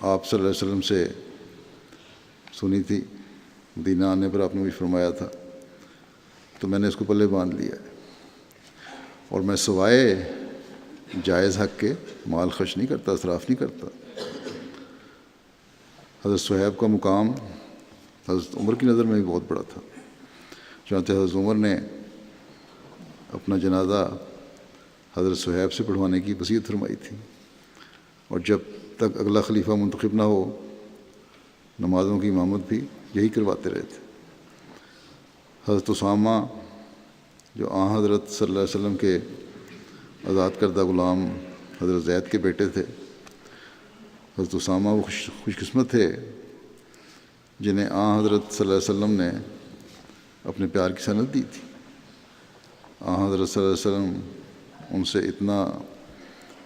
آپ صلی اللہ علیہ وسلم سے سنی تھی، مدینہ آنے پر آپ نے بھی فرمایا تھا، تو میں نے اس کو پلے باندھ لیا ہے اور میں سوائے جائز حق کے مال خرچ نہیں کرتا، اسراف نہیں کرتا۔ حضرت صہیب کا مقام حضرت عمر کی نظر میں بھی بہت بڑا تھا، چنانچہ حضرت عمر نے اپنا جنازہ حضرت صہیب سے پڑھوانے کی وصیت فرمائی تھی، اور جب تک اگلا خلیفہ منتخب نہ ہو نمازوں کی امامت بھی یہی کرواتے رہے تھے۔ حضرت اسامہ جو حضرت صلی اللہ علیہ وسلم کے آزاد کردہ غلام حضرت زید کے بیٹے تھے، حضرت اسامہ وہ خوش قسمت تھے جنہیں حضرت صلی اللہ علیہ وسلم نے اپنے پیار کی سند دی تھی۔ حضرت صلی اللہ علیہ وسلم ان سے اتنا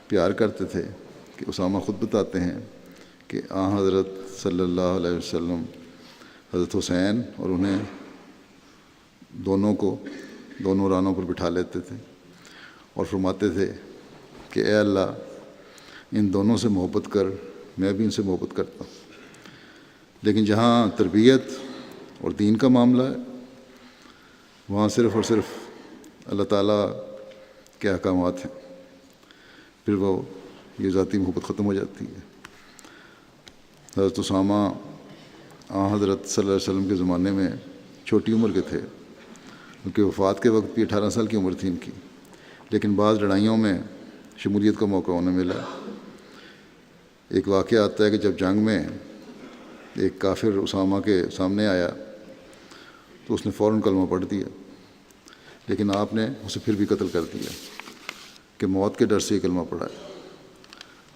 پیار کرتے تھے کہ اسامہ خود بتاتے ہیں کہ حضرت صلی اللہ علیہ وسلم حضرت حسین اور انہیں دونوں رانوں پر بٹھا لیتے تھے اور فرماتے تھے کہ اے اللہ ان دونوں سے محبت کر، میں بھی ان سے محبت کرتا ہوں، لیکن جہاں تربیت اور دین کا معاملہ ہے وہاں صرف اور صرف اللہ تعالیٰ کے احکامات ہیں، پھر وہ یہ ذاتی محبت ختم ہو جاتی ہے۔ حضرت اسامہ حضرت صلی اللہ علیہ وسلم کے زمانے میں چھوٹی عمر کے تھے، ان کی وفات کے وقت بھی 18 سال کی عمر تھی ان کی، لیکن بعض لڑائیوں میں شمولیت کا موقع انہیں ملا۔ ایک واقعہ آتا ہے کہ جب جنگ میں ایک کافر اسامہ کے سامنے آیا تو اس نے فوراً کلمہ پڑھ دیا، لیکن آپ نے اسے پھر بھی قتل کر دیا کہ موت کے ڈر سے یہ کلمہ پڑھا ہے۔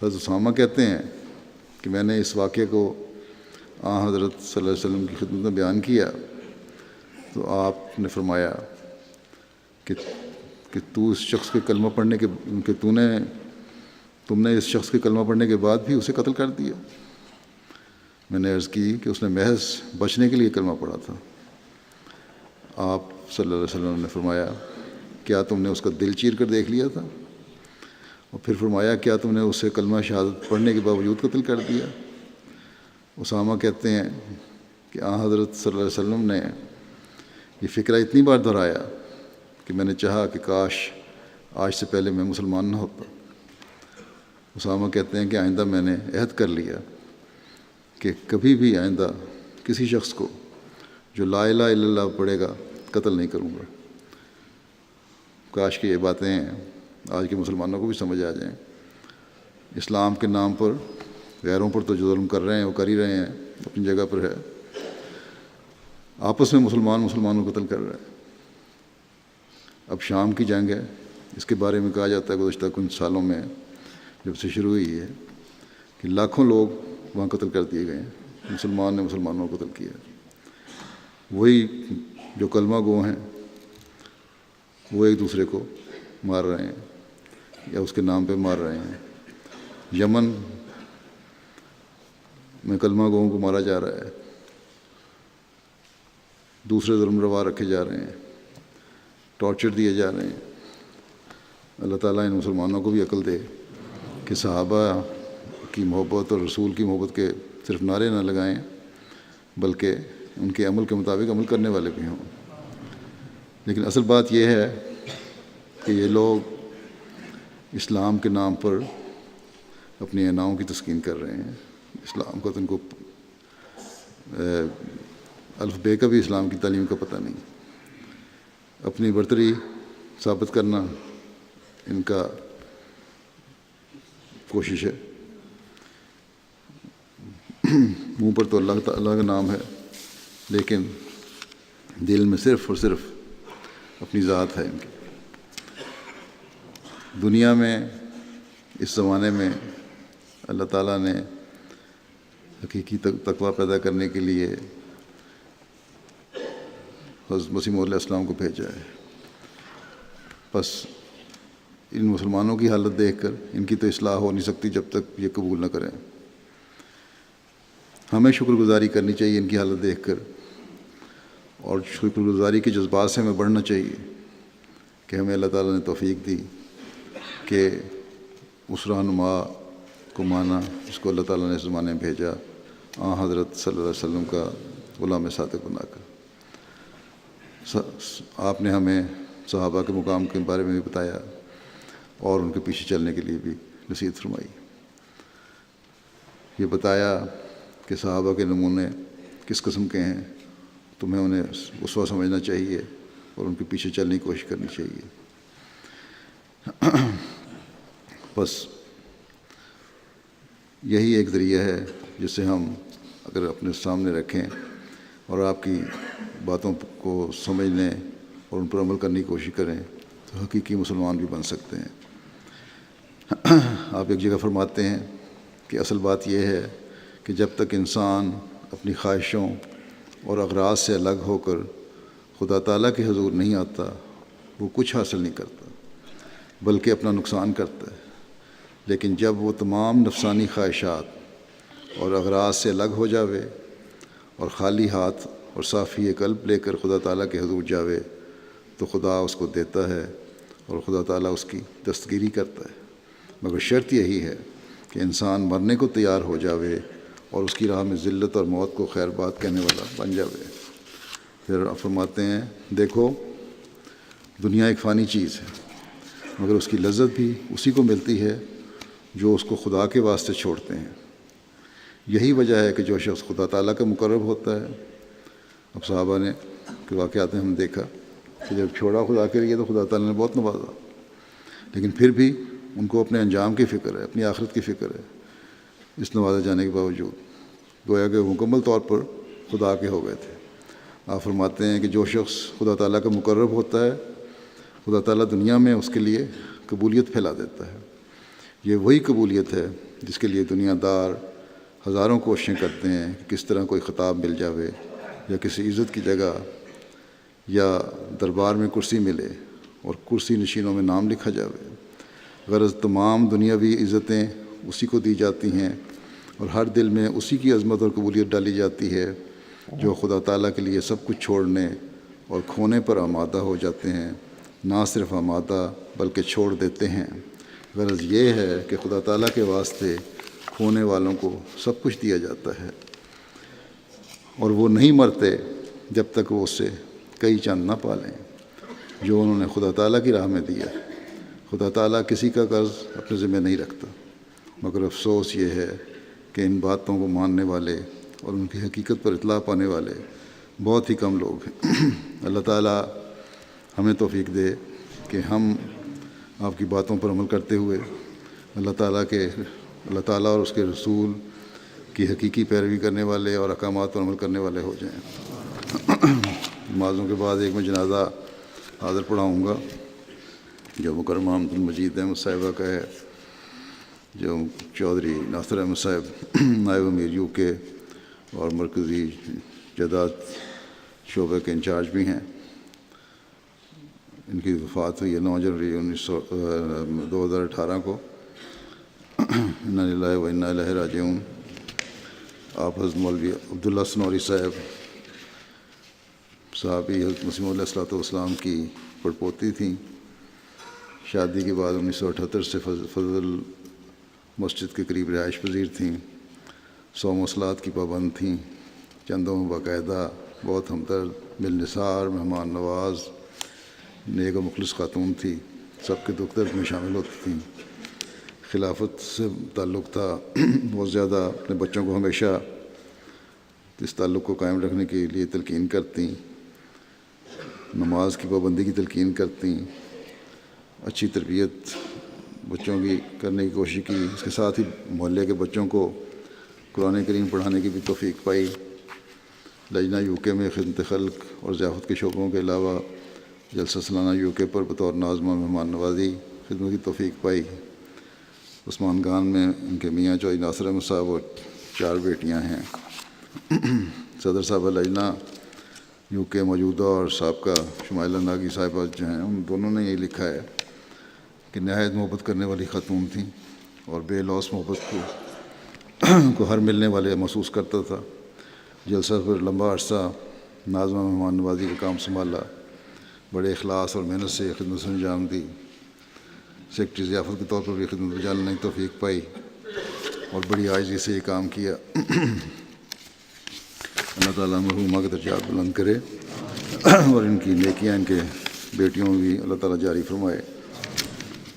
حضرت اسامہ کہتے ہیں کہ میں نے اس واقعے کو حضرت صلی اللہ علیہ وسلم کی خدمت میں بیان کیا تو آپ نے فرمایا کہ تو اس شخص کے کلمہ پڑھنے کے کہ تم نے اس شخص کے کلمہ پڑھنے کے بعد بھی اسے قتل کر دیا۔ میں نے عرض کی کہ اس نے محض بچنے کے لیے کلمہ پڑھا تھا۔ آپ صلی اللہ علیہ وسلم نے فرمایا کیا تم نے اس کا دل چیر کر دیکھ لیا تھا؟ اور پھر فرمایا کیا تم نے اسے کلمہ شہادت پڑھنے کے باوجود قتل کر دیا؟ اسامہ کہتے ہیں کہ حضرت صلی اللہ علیہ وسلم نے یہ فکرہ اتنی بار دہرایا کہ میں نے چاہا کہ کاش آج سے پہلے میں مسلمان نہ ہوتا۔ اسامہ کہتے ہیں کہ آئندہ میں نے عہد کر لیا کہ کبھی بھی آئندہ کسی شخص کو جو لا الہ الا اللہ پڑھے گا قتل نہیں کروں گا۔ کاش کہ یہ باتیں آج کے مسلمانوں کو بھی سمجھ آ جائیں۔ اسلام کے نام پر غیروں پر تو جو ظلم کر رہے ہیں وہ کر ہی رہے ہیں، اپنی جگہ پر ہے۔ آپس میں مسلمانوں کو قتل کر رہے ہیں۔ اب شام کی جنگ ہے، اس کے بارے میں کہا جاتا ہے گزشتہ کچھ سالوں میں جب سے شروع ہوئی ہے کہ لاکھوں لوگ وہاں قتل کر دیے گئے ہیں، مسلمان نے مسلمانوں کو قتل کیا۔ وہی جو کلمہ گو ہیں وہ ایک دوسرے کو مار رہے ہیں یا اس کے نام پہ مار رہے ہیں۔ یمن میں کلمہ گوؤں کو مارا جا رہا ہے، دوسرے ظلم روا رکھے جا رہے ہیں، ٹارچر دیے جا رہے ہیں۔ اللہ تعالیٰ ان مسلمانوں کو بھی عقل دے کہ صحابہ کی محبت اور رسول کی محبت کے صرف نعرے نہ لگائیں بلکہ ان کے عمل کے مطابق عمل کرنے والے بھی ہوں۔ لیکن اصل بات یہ ہے کہ یہ لوگ اسلام کے نام پر اپنی اناؤں کی تسکین کر رہے ہیں۔ اسلام کا تو ان کو الف بے کا بھی اسلام کی تعلیم کا پتہ نہیں۔ اپنی برتری ثابت کرنا ان کا کوشش ہے۔ منہ پر تو اللہ تعالیٰ کا نام ہے لیکن دل میں صرف اور صرف اپنی ذات ہے ان کی۔ دنیا میں اس زمانے میں اللہ تعالیٰ نے حقیقی تقویٰ پیدا کرنے کے لیے حضرت مسیح علیہ السلام کو بھیجا ہے۔ بس ان مسلمانوں کی حالت دیکھ کر ان کی تو اصلاح ہو نہیں سکتی جب تک یہ قبول نہ کریں۔ ہمیں شکر گزاری کرنی چاہیے ان کی حالت دیکھ کر، اور شکر گزاری کے جذبات سے ہمیں بڑھنا چاہیے کہ ہمیں اللہ تعالیٰ نے توفیق دی کہ اس رہنما کو مانا جس کو اللہ تعالیٰ نے اس زمانے میں بھیجا، حضرت صلی اللہ علیہ وسلم کا غلام صادق بنا کر۔ آپ نے ہمیں صحابہ کے مقام کے بارے میں بھی بتایا اور ان کے پیچھے چلنے کے لیے بھی نصیحت فرمائی۔ یہ بتایا کہ صحابہ کے نمونے کس قسم کے ہیں، تمہیں انہیں اسوہ سمجھنا چاہیے اور ان کے پیچھے چلنے کی کوشش کرنی چاہیے۔ بس یہی ایک ذریعہ ہے جس سے ہم اگر اپنے سامنے رکھیں اور آپ کی باتوں کو سمجھنے اور ان پر عمل کرنے کی کوشش کریں تو حقیقی مسلمان بھی بن سکتے ہیں۔ آپ ایک جگہ فرماتے ہیں کہ اصل بات یہ ہے کہ جب تک انسان اپنی خواہشوں اور اغراض سے الگ ہو کر خدا تعالیٰ کے حضور نہیں آتا وہ کچھ حاصل نہیں کرتا بلکہ اپنا نقصان کرتا ہے۔ لیکن جب وہ تمام نفسانی خواہشات اور اغراض سے الگ ہو جاوے اور خالی ہاتھ اور صافی قلب لے کر خدا تعالیٰ کے حضور جاوے تو خدا اس کو دیتا ہے اور خدا تعالیٰ اس کی دستگیری کرتا ہے۔ مگر شرط یہی ہے کہ انسان مرنے کو تیار ہو جاوے اور اس کی راہ میں ذلت اور موت کو خیر بات کہنے والا بن جاوے۔ پھر آپ فرماتے ہیں دیکھو دنیا ایک فانی چیز ہے مگر اس کی لذت بھی اسی کو ملتی ہے جو اس کو خدا کے واسطے چھوڑتے ہیں۔ یہی وجہ ہے کہ جو شخص خدا تعالیٰ کا مقرب ہوتا ہے، اب صحابہ نے کہ واقعات میں ہم دیکھا کہ جب چھوڑا خدا کے لیے تو خدا تعالیٰ نے بہت نوازا، لیکن پھر بھی ان کو اپنے انجام کی فکر ہے، اپنی آخرت کی فکر ہے۔ اس نوازے جانے کے باوجود گویا کہ مکمل طور پر خدا کے ہو گئے تھے۔ آپ فرماتے ہیں کہ جو شخص خدا تعالیٰ کا مقرب ہوتا ہے خدا تعالیٰ دنیا میں اس کے لیے قبولیت پھیلا دیتا ہے۔ یہ وہی قبولیت ہے جس کے لیے دنیا دار ہزاروں کوششیں کرتے ہیں کہ کس طرح کوئی خطاب مل جاوے یا کسی عزت کی جگہ یا دربار میں کرسی ملے اور کرسی نشینوں میں نام لکھا جاوے۔ غرض تمام دنیاوی عزتیں اسی کو دی جاتی ہیں اور ہر دل میں اسی کی عظمت اور قبولیت ڈالی جاتی ہے جو خدا تعالیٰ کے لیے سب کچھ چھوڑنے اور کھونے پر آمادہ ہو جاتے ہیں، نہ صرف آمادہ بلکہ چھوڑ دیتے ہیں۔ غرض یہ ہے کہ خدا تعالیٰ کے واسطے کھونے والوں کو سب کچھ دیا جاتا ہے اور وہ نہیں مرتے جب تک وہ اس سے کئی چند نہ پالیں جو انہوں نے خدا تعالیٰ کی راہ میں دیا۔ خدا تعالیٰ کسی کا قرض اپنے ذمہ نہیں رکھتا، مگر افسوس یہ ہے کہ ان باتوں کو ماننے والے اور ان کی حقیقت پر اطلاع پانے والے بہت ہی کم لوگ ہیں۔ اللہ تعالیٰ ہمیں توفیق دے کہ ہم آپ کی باتوں پر عمل کرتے ہوئے اللہ تعالیٰ اور اس کے رسول کی حقیقی پیروی کرنے والے اور احکامات پر عمل کرنے والے ہو جائیں۔ نمازوں کے بعد ایک میں جنازہ حاضر پڑھاؤں گا جو مکرمہ حمد المجید احمد صاحبہ کا ہے، جو چودھری ناصر احمد صاحب نائب امیر یو کے اور مرکزی جداد شعبہ کے انچارج بھی ہیں۔ ان کی وفات ہوئی ہے 9 جنوری 2018 کو۔ انا للہ و انا الیہ راجعون۔ آپ حضرت مولوی عبداللہ سنوری صحابی حضرت مسیح علیہ الصلوۃ والسلام کی پڑپوتی تھیں۔ شادی کے بعد 1978 سے فضل مسجد کے قریب رہائش پذیر تھیں۔ 100 مواصلات کی پابند تھیں، چندوں میں باقاعدہ، بہت ہمدرد، ملنسار، مہمان نواز، نیک و مخلص خاتون تھی، سب کے دکھ درد میں شامل ہوتی تھیں۔ خلافت سے تعلق تھا بہت زیادہ، اپنے بچوں کو ہمیشہ اس تعلق کو قائم رکھنے کے لیے تلقین کرتیں، نماز کی پابندی کی تلقین کرتیں، اچھی تربیت بچوں کی کرنے کی کوشش کی۔ اس کے ساتھ ہی محلے کے بچوں کو قرآن کریم پڑھانے کی بھی توفیق پائی۔ لجنہ یو کے میں خدمت خلق اور ضیافت کے شعبوں کے علاوہ جلسہ سالانہ یو کے پر بطور نازمہ مہمان نوازی خدمت کی توفیق پائی۔ عثمان گان میں ان کے میاں چودھری ناصر احمد صاحب اور 4 بیٹیاں ہیں۔ صدر صاحبہ لجنہ یو کے موجودہ اور سابقہ شمائلہ ناگی صاحبہ جو ہیں، ان دونوں نے یہ لکھا ہے کہ نہایت محبت کرنے والی خاتون تھیں اور بے لوث محبت کو ہر ملنے والے محسوس کرتا تھا۔ جلسہ پر لمبا عرصہ نازمہ مہمان نوازی کا کام سنبھالا، بڑے اخلاص اور محنت سے خدمت سے انجام دی۔ سیکرٹری ضیافت کے طور پر بھی خدمت بجانے کی توفیق پائی اور بڑی عاجزی سے یہ کام کیا۔ اللہ تعالیٰ مرحومہ کے درجات بلند کرے اور ان کی نیکیاں ان کے بیٹیوں میں بھی اللہ تعالیٰ جاری فرمائے۔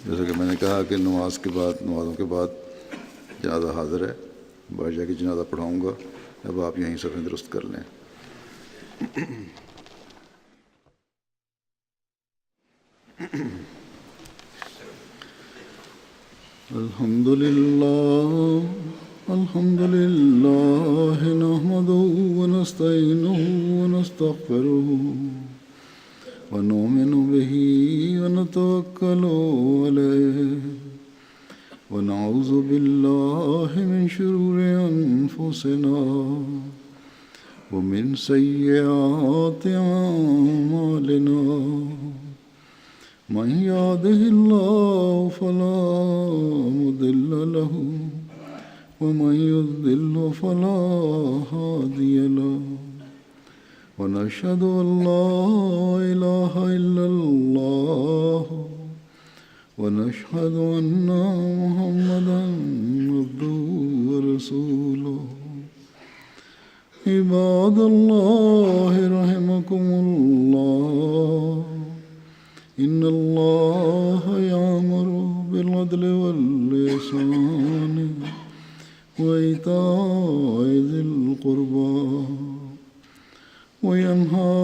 جیسا کہ میں نے کہا کہ نمازوں کے بعد جنازہ حاضر ہے، باہر جا کے جنازہ پڑھاؤں گا، اب آپ یہیں صفیں درست کر لیں۔ الحمد للہ نحمدہ ونستعینہ ونستغفرہ ونؤمن بہ ونتوکل علیہ ونعوذ باللہ من شرور انفسنا ومن سیئات اعمالنا من يهده الله فلا مضل له ومن يضلل فلا هادي له ونشهد أن لا إله إلا الله ونشهد أن محمدا عبده ورسوله عباد الله رحمكم الله إن الله يأمر بالعدل والإحسان وإيتاء ذي القربى وينهى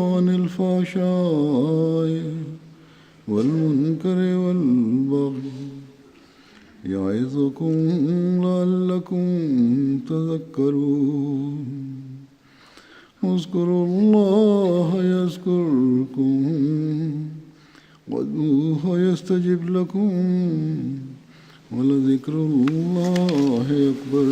عن الفحشاء والمنكر والبغي يعظكم لعلكم تذكرون اذكروا الله يذكركم وادعوه يستجب لكم ولذكر الله أكبر۔